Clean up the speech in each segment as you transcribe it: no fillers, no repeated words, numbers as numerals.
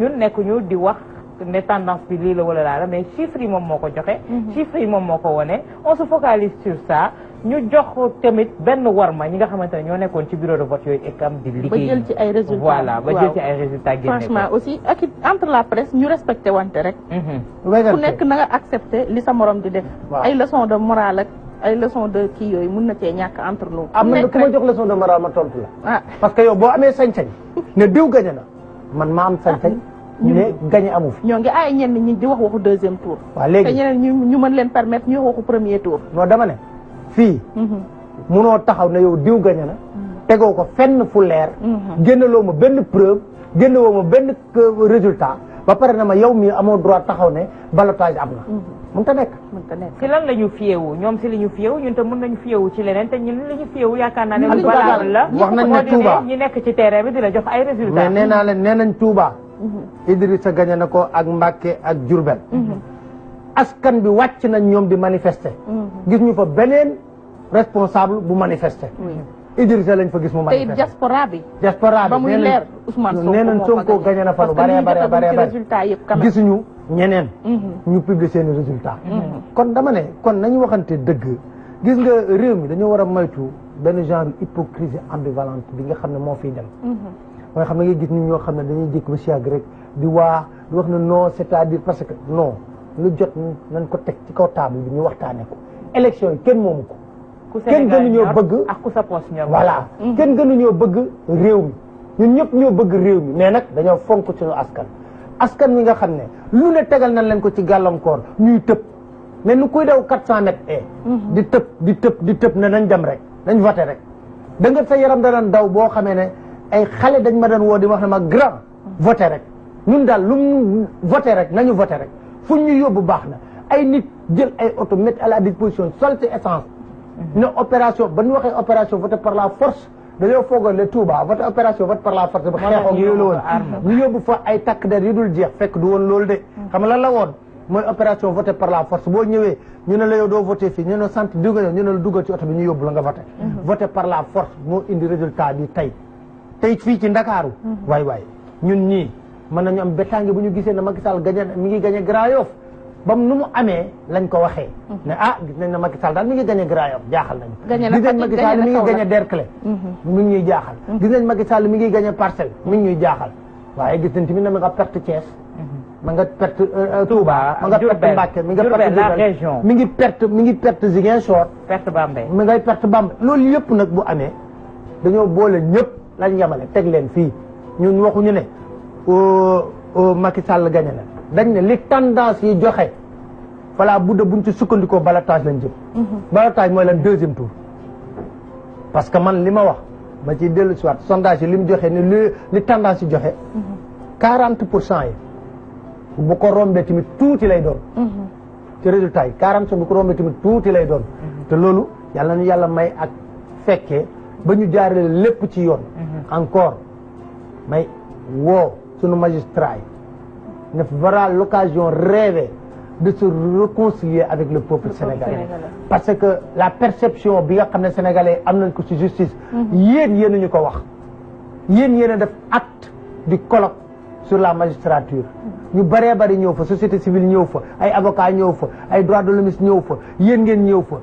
ñun nekkuñu di wax ne tendance bi lii la wala laa la mais chiffres yi moom moo ko joxe. chiffres yi moom moo ko wone on se focalise sur ça ñu jox tamit benn warma ñi nga xamante ne ñoo nekkoon ci bureau de vote yooyu ek am di liggéey. ba jël ci ay résultats voilà ba jël ci ay résultats génne ko. franchement aussi ak entre la presse ñu respecté wante rek. ku nekk na nga accepté li sa morom di def. ay leçon de morale ak ay leçon de kii yooyu mun na cee ñàkk entre nous. am na ku ma jox leçon de morale ma tontu la. ah parce que yow boo amee sañ-sañ ne diw gañe na man ma am sañ-sañ. ñu ne gañe amu fi. ñoo ngi ay ñenn ñi di wax waxu deuxième tour. waaw léegi te ñeneen ñu mën leen permettre ñu wax waxu premier tour. non dama ne fii. munoo taxaw ne yow diw gañe na. tegoo ko fenn fu leer. génneloo ma benn preuve génneloo ma benn résultat ba pare na ma yow mii amoo droit taxaw ne ballottage am na. mënta nekk. mënta nekk si lan la ñu fiyewu ñoom si la ñu fiyewu ñun te mën nañu fiyewu ci leneen te ñun la ñu fiyewu yaakaar naa ne. en tout cas la wax nañ ne Touba ñi nekk ci terrain bi di la jox ay résultats. mais nee naa leen nee nañ Touba. Idrissa gañe na ko ak Mbacké ak Diourbel. askan bi wàcc nañ ñoom di manifester. gis ñu fa beneen responsable bu manifester. Idrissa lañ fa gis mu manifester. te diaspora bi. diaspora bi ba muy leer Ousmane Sonko nee nañ Sonko gañe na fa lu bare bare bare résultat yëpp quand même gisuñu ñeneen. ñu publier seeni résultat kon dama ne kon nañu waxante dëgg gis nga réew mi dañoo war a moytu benn genre hypocrisie ambivalente bi nga xam ne moo fiy dem. mooy xam ne ngay gis nit ñoo xam ne dañuy jékki ba si yàgg rek di wax ne non c'est-à-dire parce que non lu jot nañ ko teg ci kaw table bi ñu waxtaane ko élection yi kenn moomu ko. kenn gënuñoo bëgg ak ku sa poche ñor voilà kenn gënuñoo bëgg réew mi ñun ñëpp ñoo bëgg réew mi mais nag dañoo fonk suñu askan wi nga xam ne lu ne tegal nañ leen ko ci gàllankoor ñuy tëb mais nu kuy daw 400 mètres di tëb ne nañ dem rek nañ voté rek da nga sa yaram da daan daw boo xamee ne ay xale dañ ma doon woo di wax ne ma grand voté rek ñun daal lu mu voté rek nañu voté rek fu ñu yóbbu baax na ay nit jël ay auto mettre à la disposition sol ci essence ne opération ba ñu waxee opération voté par la force dañoo foogoon le Touba voté opération voté par la force ba xeexoon yooyu la woon ñu yóbbu fa ay takk der yu dul jeex fekk du woon loolu de xam nga lan la woon mooy opération voté par la force boo ñëwee ñu ne la yow doo voté fii ñu ne sant dugal ñu ne la dugal ci oto bi ñu yóbbu la nga voté voté par la force moo indi résultat bi tey fii ci Ndakaaru waay ñun ñii mën nañu am bétange bu ñu gisee ne Macky Sall gañe mi ngi gañe Grand Yoff bam nu mu amee lañ ko waxee ne gis nañ ne Macky Sall daal mi ngi gañe Grand Yoff jaaxal nañu gis nañ Macky Sall mi ngi gañe Derklé mi ngi ñuy jaaxal gis nañ Macky Sall mi ngi gañe Parcelles mi ngi ñuy jaaxal waaye gis nañ tamit ne ma nga perte Thiès ma nga perte Touba ma nga perte Mbacké mi nga perte Diourbel mi ngi perte Ziguinchor perte Bambey mi ngay perte Bambey loolu yëpp nag bu amee dañoo boole ñëpp lañ yemale teg leen fii ñun waxuñu ne Macky Sall gañe na dañ ne li tendance yi joxe voilà bu dee buñ ci sukkandikoo ballottage lañ jëm. ballottage mooy lan deuxième tour. parce que man li ma wax ma ciy dellu si waat sondage yi li mu joxe ni li tendance yi joxe. 40% yi bu ko rombee tamit tuuti lay doon. ci résultat yi 40 bu ko rombee tamit tuuti lay doon. te loolu yàlla na yàlla may ak fekkee ba ñu jaarale lépp ci yoon. encore may woo sunu magistrat yi ne voilà l'occasion rêvée de se réconcilier avec le peuple sénégalais. parce que la perception bi nga xam ne sénégalais am nañ ko ci justice. yéen ñu ko wax. yéen a def acte du colloque sur la magistrature. ñu bëree bëri ñëw fa société civile ñëw fa ay avocats ñëw fa ay droits de l'homme ñëw fa yéen ngeen ñëw fa.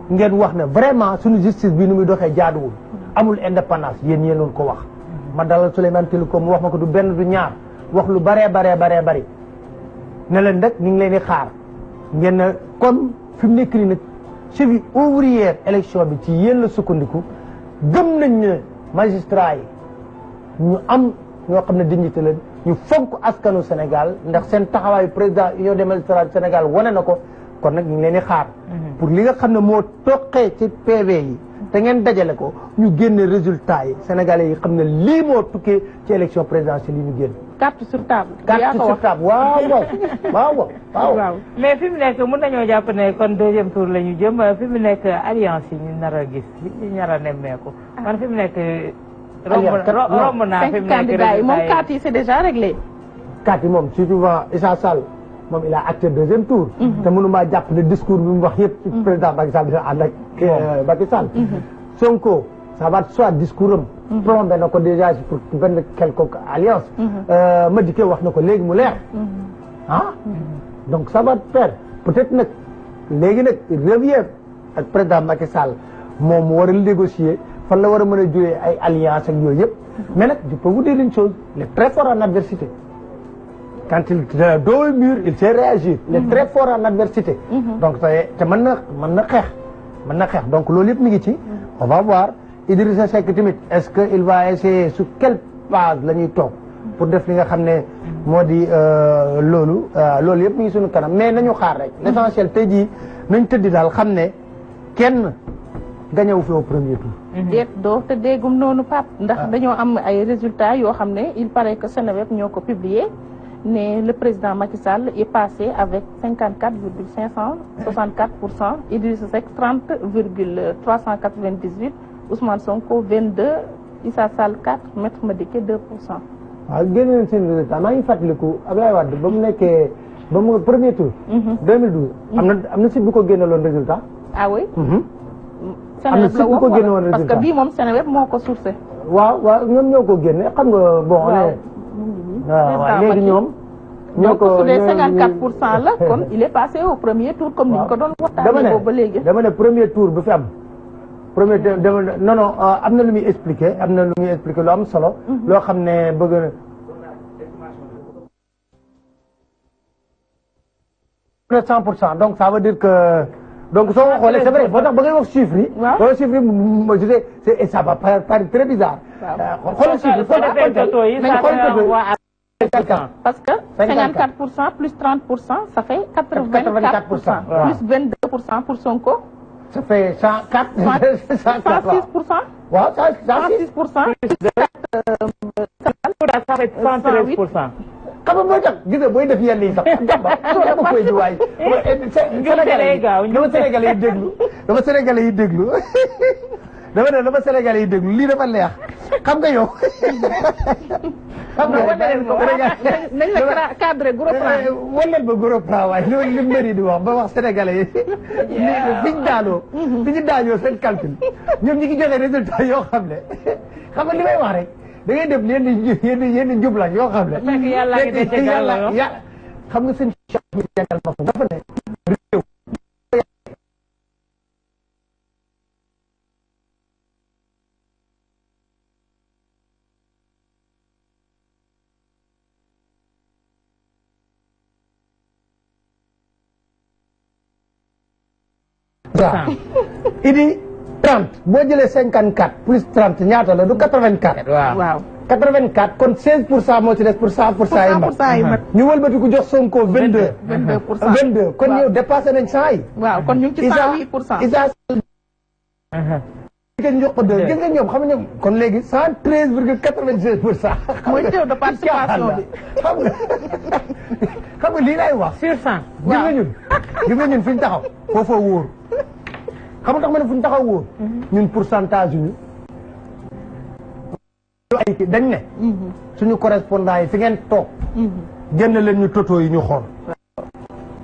ngeen wax ne vraiment suñu justice bi nu muy doxee jaaduwul. amul indépendance yéen doon ko wax. ma dalal Souleymane Téliko mu wax ma ko du benn du ñaar wax lu bëree bëri. ne leen rek ñu ngi leen di xaar ngeen ne comme fi mu nekk nii nag cheville ouvrière élection bi ci yéen la sukkandiku gëm nañ ne magistrat yi ñu am ñoo xam ne dignité leen ñu fonk askanu Sénégal ndax seen taxawaayu président union des magistrats du Sénégal wane na ko kon nag ñu ngi leen di xaar. pour li nga xam ne moo toqee ci PV yi te ngeen dajale ko ñu génne résultat yi sénégalais yi xam ne lii moo tukkee ci élection présidentielle yi ñu génn. carte sur table. carte sur table waaw. mais fi mu nekk mën nañoo jàpp ne kon deuxième tour la ñu jëm fi mu nekk alliance yi ñu nar a gis ñu nar a nemmeeku. man fi mu nekk. romb naa fi mu nekk candidats yi moom carte yi c'est déjà réglé. carte yi moom surtout Issa Sall moom il a acté deuxième tour. te mënumaa jàpp ne discours bi mu wax yëpp. président Macky Sall dina ànd ak Macky Sall. Sonko ça va soit discours am plombé na ko déjà pour benn quelconque alliance Madické wax na ko léegi mu leer ah donc ça va faire peut-être nag léegi nag revient ak président Macky Sall moom mu war a négocier fan la war a mën a jouer ay alliance ak yooyu yëpp mais nag je peux vous dire une chose il est très fort en adversité quand il dos au mur il sait réagir il est très fort en adversité donc te mën na xeex donc loolu yëpp mi ngi ci on va voir Idrissa Seck tamit est-ce que il va essayer sur quelle base la ñuy toog pour def li nga xam ne moo di loolu yëpp mi ngi suñu kanam mais nañu xaar rek l'essentiel tey jii nañ tëddi daal xam ne kenn gañewu fi au premier tour déet doo te déggum noonu Pape ndax dañoo am ay résultats yoo xam ne il paraît que Seneweb ñoo ko publié ne le président Macky Sall est passé avec 54,564%, Idrissa Seck 30,398%, Ousmane Sonko 22%, Issa Sall 4%, Maître Madické 2%. waaw génne leen seen résultat maa ngi fàttaliku Abdoulaye Wade ba mu nekkee ba mu premier tour. 2012. am na site bu ko génneeloon résultat. ah oui. am na site bu ko génneeloon résultat parce que bii moom Seneweb moo ko sourcé. waaw ñoom ñoo ko génne xam nga bon. waaw léegi ñoom. ñoo ko su dee 54% la kon il est passé au premier tour comme ni ñu ko doon waxtaanee boobu ba léegi. dama ne premier tour bu fi am. premier tour non am na lu muy expliqué lu am solo. loo xam ne bëgg na. 100% donc ça veut dire que. donc soo ko xoolee c'est vrai boo tax ba ngay wax chiffres yi. waaw loolu chiffres yi et ça va paraître très bizarre. waaw xoolal chiffres yi parce que 54% plus 30% ça fait 84%. Plus 22% pour Sonko. Ça fait 104. 106%. waaw 106%. Ça fait 113%. xam nga mooy tax gis nga booy def yenn yi sax jàmba dama koy di waay. dama Sénégalais yi déglu dama Sénégalais yi déglu lii dafa leex xam nga yow. xam nga nañ la cadre gros plan. wan leen ba gros plan waay loolu li mbëri di wax ba wax Sénégalais yi biñ daanoo seen calcul ñoom ñi ngi joxe résultat yoo xam ne xam nga li may wax rek da ngay def yenn njublañ yoo xam ne. fekk yàlla ngi denc gàll xam nga seen mi jàngal ma ko dafa ne réew. waaw idi 30 boo jëlee 54 plus 30 ñaata la du 84. waaw 84 kon 16% moo ci des pour 100% yi mat. ñu wëlbatiku jox Sonko 22. 22 kon yow dépassé nañ 100 yi. waaw kon ñu ngi ci 108%. Issa ngeen jox ko 2 gis nga ñoom xam nga kon léegi 113,96%. mooy taux de participation bi. xam nga lii lay wax. sur 100. waaw gis nga ñun fi ñu taxaw foofoo wóor. xam nga tax ma ne fu ñu taxaw wóor. ñun pourcentage yu ñu. dañ ne. suñu correspondant yi fi ngeen toog. génn leen ñu toto yi ñu xool.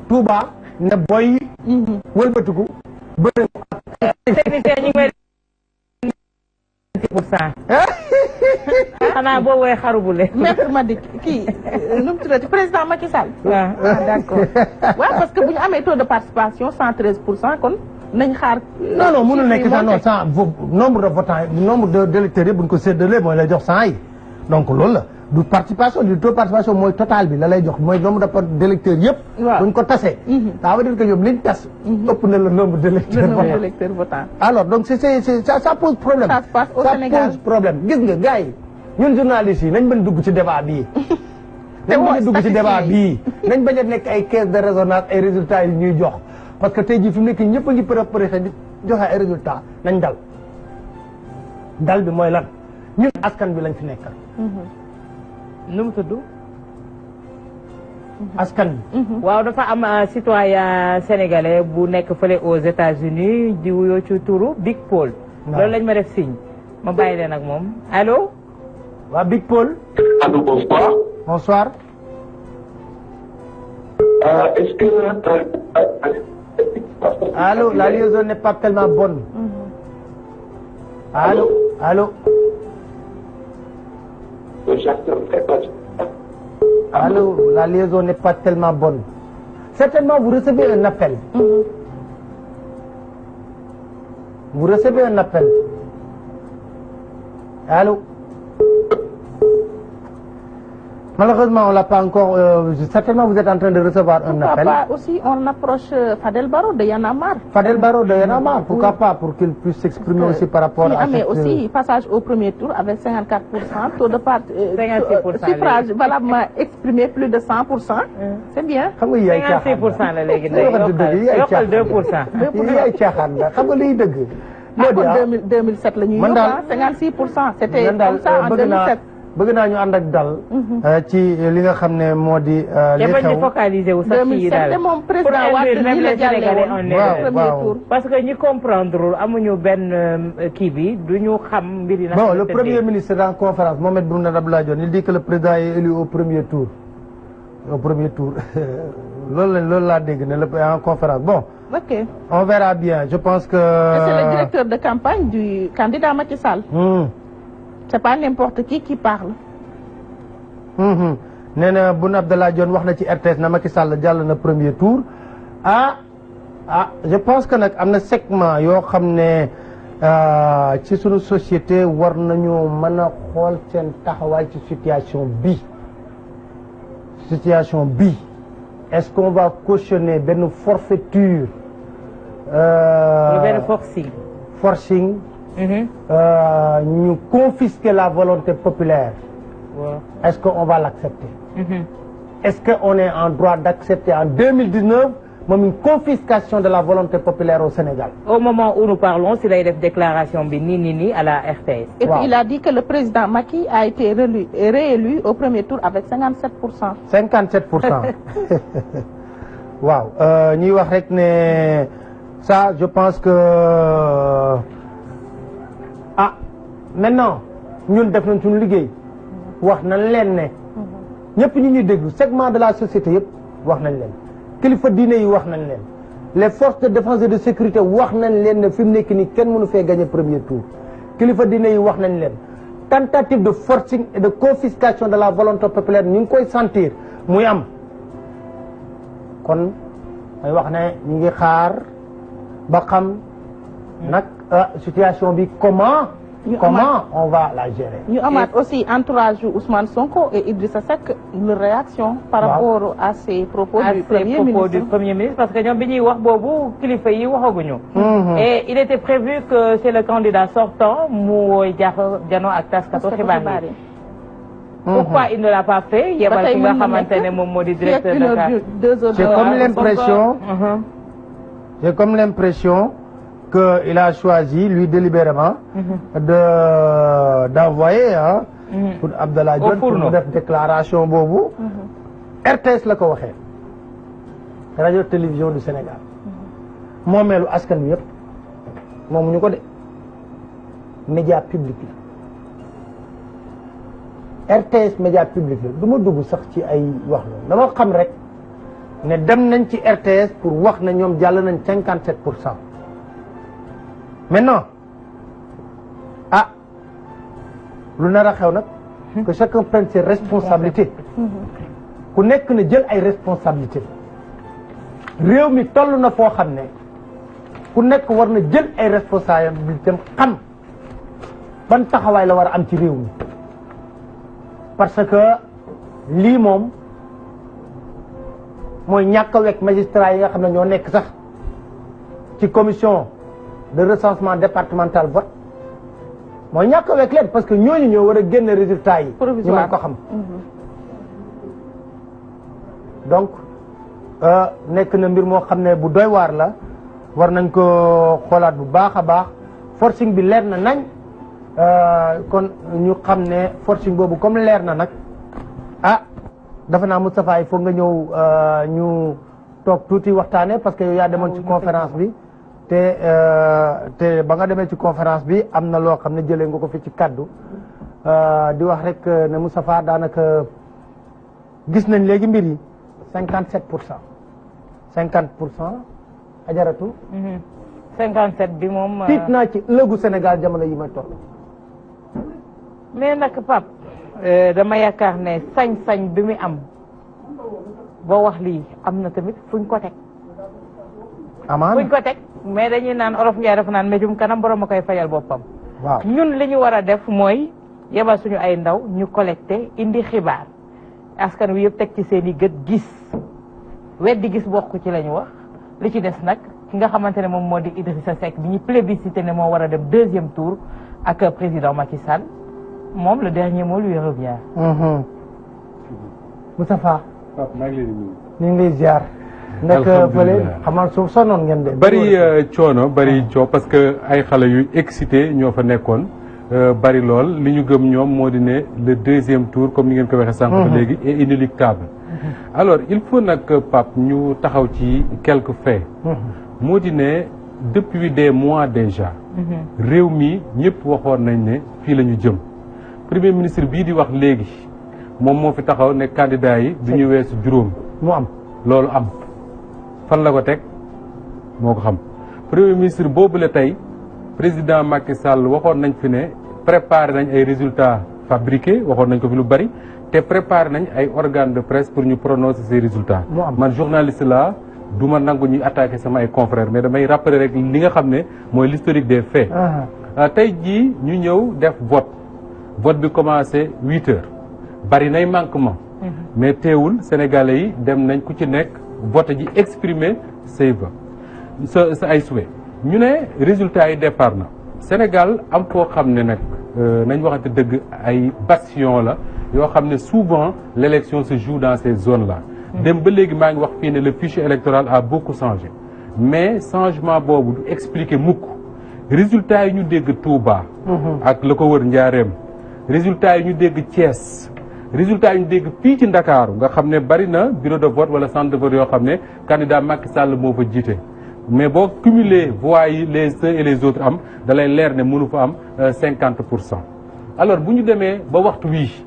Touba ne boy. wëlbatiku bëri. technicien ñu ngi 10%. xanaa boo woowee xarubule. Maître Madické kii nu mu tuddati président Macky Sall. waaw d'accord waaw parce que bu ñu amee taux de participation 113% kon nañ xaar. non mënul nekk sax non 100 nombre de votants nombre d'électeurs yi bu ñu ko séddalee mooy lay jox 100 yi donc loolu la du participation du taux de participation mooy total bi la lay jox mooy nombre d'électeurs yëpp. waaw bu ñu ko tasee. ça veut dire que ñoom liñ tas. ëpp na le nombre d'électeurs votants. alors donc ça pose problème. ça se passe au Sénégal ça pose problème gis nga gars yi ñun journalistes yi nañ mën dugg ci débat bii. nañ bañ a dugg ci débat bii nañ bañ a nekk ay caisse de résonance ay résultats yi ñuy jox parce que tey jii fi mu nekk ñëpp a ngi préparé di joxe ay résultats nañ dal bi mooy lan ñun askan bi lañ fi nekkal. nu mu tudd. askan bi. waaw dafa am citoyen sénégalais bu nekk fële aux États-Unis di wuyoo ci turu Big Paul. loolu lañ ma def signe ma bàyyi leen ak moom allo. waa Big Paul. Allô, bonsoir. Bonsoir. Est-ce que... Allô, la liaison n'est pas tellement bonne. Allô. Allô. Allô, la liaison n'est pas tellement bonne. Certainement, vous recevez un appel. Vous recevez un appel. Allô. Malheureusement, on l'a pas encore. Certainement, vous êtes en train de recevoir un appel. Pourquoi pas aussi on approche Fadel Barro de Y'en a marre. Fadel Barro de Y'en a marre, pourquoi pas, pour qu'il puisse s'exprimer aussi par rapport à. Mais aussi passage au premier tour avec 54%, taux de part, suffrage valablement exprimé plus de 100%. C'est bien. xam nga yaay caaxaan 56% la léegi day yokkal 2%. yaay caaxaan la xam nga liy dëgg. moo di ah 2007 la ñuy yóbbu 56%. C'était comme ça en 2007. bëgg naa ñu ànd ak dal. ci li nga xam ne moo di. li xew ñu focaliser wu sax ci daal moom président Wade nii la jàllee woon premier tour. parce que ñi comprendre amuñu benn kii bi du ñu xam mbir yi. bon le premier ministre en conférence Mohamed Boun Abdallah Dionne il dit que le président est élu au premier tour. au premier tour loolu laa dégg ne la en conférence bon. ok on verra bien je pense que. c'est le directeur de campagne du candidat Macky Sall. c'est pas n'importe qui parle. nee na Boun Abdallah Dionne wax na ci RTS na Macky Sall jàll na premier tour je pense que nag am na segment yoo xam ne ci sunu société war nañu mën a xool seen taxawaay ci situation bi est-ce qu'on va cautionner benn forfaiture. benn forcing. ñu confisquer la volonté populaire. Est-ce qu'on va l'accepter? Est-ce qu'on est en droit d'accepter en 2019 même une confiscation de la volonté populaire au Sénégal? Au moment où nous parlons, c'est la déclaration bi ni à la RTS. Et puis il a dit que le président Macky a été réélu au premier tour avec 57%. 57%. waaw ñuy wax rek ne ça je pense que. maintenant ñun def nañ suñu liggéey wax nañ leen ne ñëpp ñu ñuy déglu segment de la société yëpp wax nañ leen kilifa diine yi wax nañ leen les forces de défense et de sécurité wax nañ leen ne fi mu nekk nii kenn mënu fee gagner premier tour kilifa diine yi wax nañ leen tentative de forcing et de confiscation de la volonté populaire ñu ngi koy sentir muy am kon may wax ne ñu ngi xaar ba xam nag situation bi comment on va la gérer. ñu amaat aussi entourage Ousmane Sonko et Idrissa Seck leur réaction par rapport à ces propos du premier ministre parce que ñoom bi ñuy wax boobu kilifa yi waxaguñu. Et il était prévu que c'est le candidat sortant mu jano ak taskatu xibaar yi. Pourquoi il ne l'a pas fait yebal ki nga xamante ne moom moo di directeur de j'ai comme l'impression qu'il a choisi, lui délibérément, d'envoyer pour Abdallah Dionne pour mu def déclaration boobu. RTS la ko waxee. radio télévision du Sénégal. moomeelu askan wi yëpp moomuñu ko de média public la. RTS média public la du ma dugg sax ci ay wax loolu dama xam rek ne dem nañ ci RTS pour wax na ñoom jàll nañ 57%. maintenant lu nar a xew nag que chacun prenne ses responsabilités ku nekk na jël ay responsabilités réew mi toll na foo xam ne ku nekk war na jël ay responsabilités xam ban taxawaay la war a am ci réew mi parce que lii moom mooy ñàkk a wekk magistrat yi nga xam ne ñoo nekk sax ci commission de recensement départemental vote mooy ñàkk a wekk leen parce que ñooñu ñoo war a génne résultat yi. ñu mën ko xam. donc nekk na mbir moo xam ne bu doy waar la war nañ ko xoolaat bu baax a baax forcing bi leer na nañ kon ñu xam ne forcing boobu comme leer na nag dafa naa Moustapha il faut nga ñëw ñu toog tuuti waxtaane parce que yow yaa demoon ci conférence bi. te ba nga demee ci conférence bi am na loo xam ne jëlee nga ko fi ci kaddu di wax rek ne Moustapha daanaka gis nañ léegi mbir yi 57%. Ajaratu. 57 bi moom. tiit naa ci ëllëgu Sénégal jamono yi may toll. mais nag Pape dama yaakaar ne sañ-sañ bi mu am boo wax lii am na tamit fuñ ko teg. amaana fuñ ko teg mais dañuy naan olof Ndiaye dafa naan méjum kanam borom a koy fayal boppam. waaw ñun li ñu war a def mooy yebal suñu ay ndaw ñu collecté indi xibaar askan wi yëpp teg ci seen i gët gis weddi gis bokk ci la ñu wax li ci des nag ki nga xamante ne moom moo di Idrissa Seck bi ñu plébiscité ne moo war a dem 2e tour ak président Macky Sall moom le dernier mot lui revient. Moustapha. Pape maa ngi leen di nuyu. ñu ngi lay ziar. nekk fële xamal suuf sonoon ngeen de. bari coono bari coow parce que ay xale yu excité ñoo fa nekkoon bari lool li ñu gëm ñoom moo di ne le 2e tour comme ni ngeen ko waxee sànq ba léegi est inéluctable. alors il faut nag Pape ñu taxaw ci quelques faits. moo di ne depuis des mois déjà. réew mi ñëpp waxoon nañ ne fii la ñu jëm. premier ministre bii di wax léegi moom moo fi taxaw ne candidat yi du ñu weesu juróom. mu am loolu am. fan la ko teg moo ko xam premier ministre boobu la tey président Macky Sall waxoon nañ fi ne préparé nañ ay résultats fabriqués waxoon nañ ko fi lu bari te préparé nañ ay organes de presse pour ñu prononcer ces résultats. man journaliste la du ma nangu ñuy attaquer sama ay confrères mais damay rappeler rek li nga xam ne mooy l'historique des faits. tey jii ñu ñëw def vote bi commencé 8 heures bari nay manquement. mais teewul sénégalais yi dem nañ ku ci nekk. vote ji exprimer say va sa ay souhait ñu ne résultat yi départ na Sénégal am koo xam ne nag nañ waxante dëgg ay bastion la yoo xam ne souvent l'élection se joue dans ces zones là dem ba léegi maa ngi wax fii ne le fichier électoral a beaucoup changé mais changement boobu du expliquer mukk résultat yi ñu dégg Touba ak la ko wër Njaareem résultat yi ñu dégg Thiès résultat yi ñu dégg fii ci Ndakaaru nga xam ne bari na bureau de vote wala centre de vote yoo xam ne candidat Macky Sall moo fa jiite mais boo cumuler voix yi les uns et les autres am da lay leer ne mënu fa am 50%. alors bu ñu demee ba waxtu wii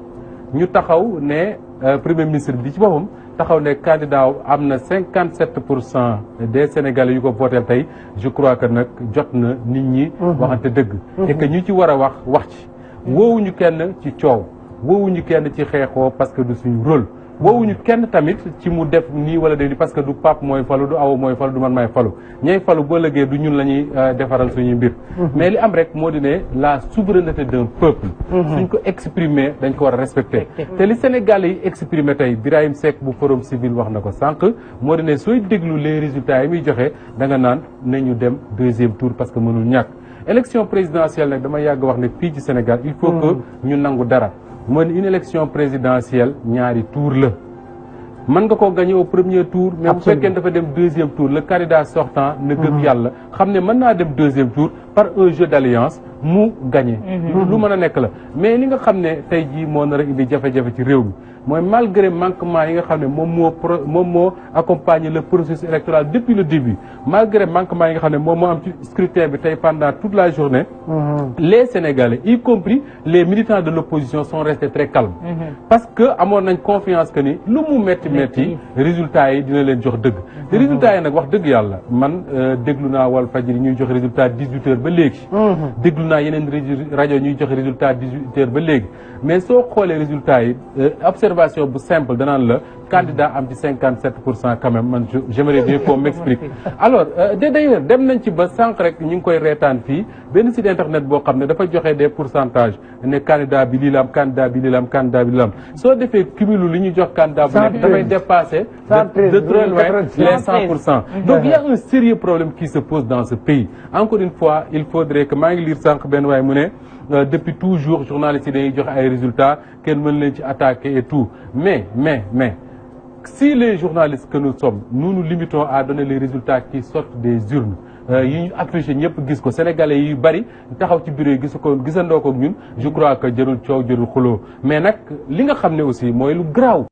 ñu taxaw ne premier ministre bi ci boppam taxaw ne candidat am na 57% des Sénégalais yu ko voté tey je crois que nag jot na nit ñi. waxante dëgg. et que ñu ci war a wax ci woowuñu kenn ci coow. woowuñu kenn ci xeexoo parce que du suñu rôle woowuñu kenn tamit ci mu def nii wala def nii parce que du Pape mooy falu du Awa mooy falu du man maay falu ñay falu boo lëggee du ñun la ñuy defaral suñuy mbir mais li am rek moo di ne la souveraineté d'un peuple suñ ko exprimer dañ ko war a respecter te li Sénégalais yi exprimer tey Birahim Seck bu Forum Civil wax na ko sànq moo di ne sooy déglu les résultats yi muy joxe da nga naan nañu dem 2e tour parce que mënul ñàkk élection présidentielle nag dama yàgg wax ne fii ci Sénégal il faut que ñu nangu dara mooy une élection présidentielle ñaari tour la mën nga koo gagner au premier tour mais bu fekkee dafa dem 2e tour le candidat sortant na gëm yàlla xam ne mën naa dem 2e tour par un jeu d'alliance mu gagner lu mën a nekk la mais li nga xam ne tey jii moo nar a indi jafe-jafe ci réew mi mooy malgré manquement yi nga xam ne moom moo accompagner le processus électoral depuis le début malgré manquement yi nga xam ne moom moo am ci scrutin bi tey pendant toute la journée les Sénégalais y compris les militants de l'opposition sont restés très calmes parce que amoon nañ confiance que ni lu mu metti résultats yi dina leen jox dëgg te résultats yi nag wax dëgg yàlla man déglu naa Walfadjri ñuy joxe résultat 18 heures ba léegi déglu naa yeneen rajo ñuy joxe résultat 18 heures ba léegi mais soo xoolee résultats yi observation bu simple danaan la candidat am ci 57% quand même man j'aimerais bien qu'on m'explique alors d'ailleurs dem nañ ci ba sànq rek ñu ngi koy reetaan fii benn site internet boo xam ne dafa joxe des pourcentages ne candidat bi lii la am candidat bi lii la am candidat bi lii la am soo defee cumul li ñu jox candidat bu nekk dafay dépasser de très loin les 100%. donc il y a un sérieux problème qui se pose dans ce pays encore une fois il faudrait que maa ngi lire sànq benn waaye mu ne depuis toujours journalistes yi dañuy joxe ay résultats kenn mën leen ci attaquer et tout mais si les journalistes que nous sommes nous nous limitons à donner les résultats qui sortent des urnes yi ñu affiché ñëpp gis ko sénégalais yu bari taxaw ci bureau yi gisandoo ko ñun je crois que jërul coow jërul xuloo mais nag li nga xam ne aussi mooy lu garaaw